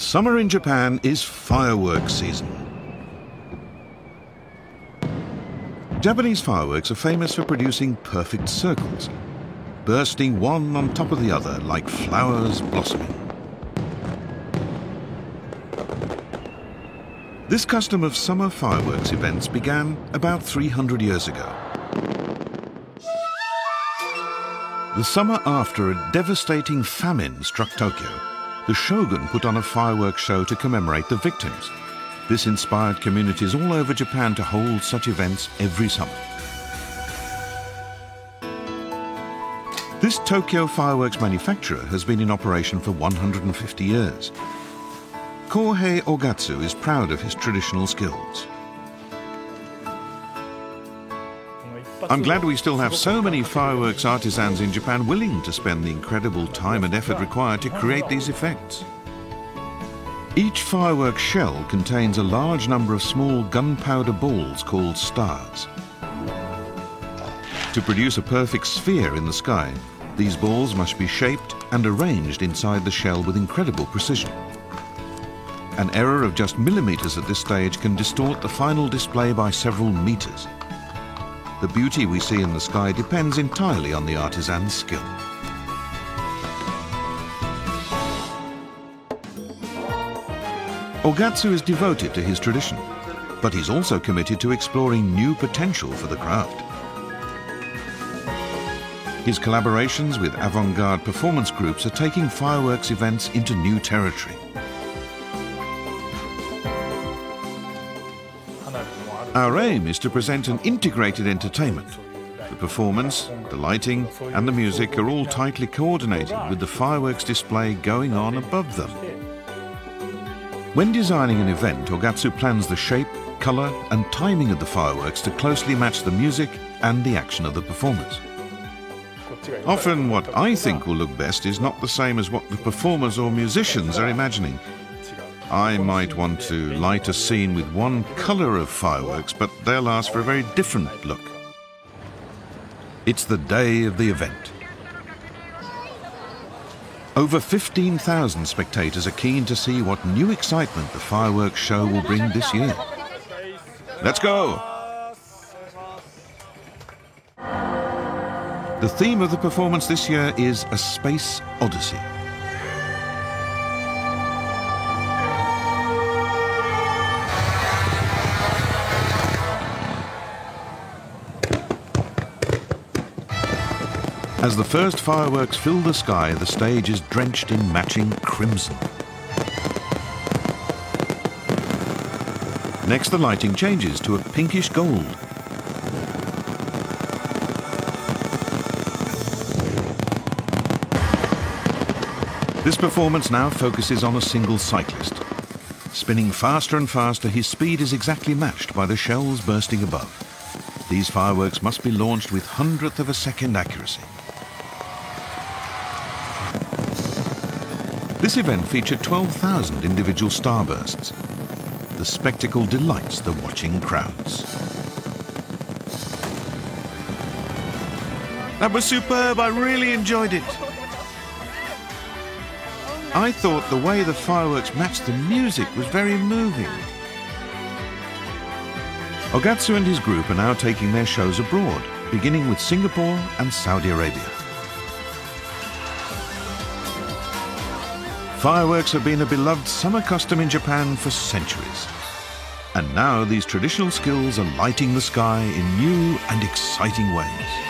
Summer in Japan is fireworks season. Japanese fireworks are famous for producing perfect circles, bursting one on top of the other like flowers blossoming. This custom of summer fireworks events began about 300 years ago. The summer after a devastating famine struck Tokyo, the shogun put on a fireworks show to commemorate the victims. This inspired communities all over Japan to hold such events every summer. This Tokyo fireworks manufacturer has been in operation for 150 years. Kohei Ogatsu is proud of his traditional skills. I'm glad we still have so many fireworks artisans in Japan willing to spend the incredible time and effort required to create these effects. Each fireworks shell contains a large number of small gunpowder balls called stars. To produce a perfect sphere in the sky, these balls must be shaped and arranged inside the shell with incredible precision. An error of just millimeters at this stage can distort the final display by several meters. The beauty we see in the sky depends entirely on the artisan's skill. Ogatsu is devoted to his tradition, but he's also committed to exploring new potential for the craft. His collaborations with avant-garde performance groups are taking fireworks events into new territory. Our aim is to present an integrated entertainment. The performance, the lighting and the music are all tightly coordinated with the fireworks display going on above them. When designing an event, Ogatsu plans the shape, color and timing of the fireworks to closely match the music and the action of the performers. Often what I think will look best is not the same as what the performers or musicians are imagining. I might want to light a scene with one color of fireworks, but they'll ask for a very different look. It's the day of the event. Over 15,000 spectators are keen to see what new excitement the fireworks show will bring this year. Let's go! The theme of the performance this year is a space odyssey. As the first fireworks fill the sky, the stage is drenched in matching crimson. Next, the lighting changes to a pinkish gold. This performance now focuses on a single cyclist. Spinning faster and faster, his speed is exactly matched by the shells bursting above. These fireworks must be launched with hundredth of a second accuracy. This event featured 12,000 individual starbursts. The spectacle delights the watching crowds. That was superb, I really enjoyed it. I thought the way the fireworks matched the music was very moving. Ogatsu and his group are now taking their shows abroad, beginning with Singapore and Saudi Arabia. Fireworks have been a beloved summer custom in Japan for centuries. And now these traditional skills are lighting the sky in new and exciting ways.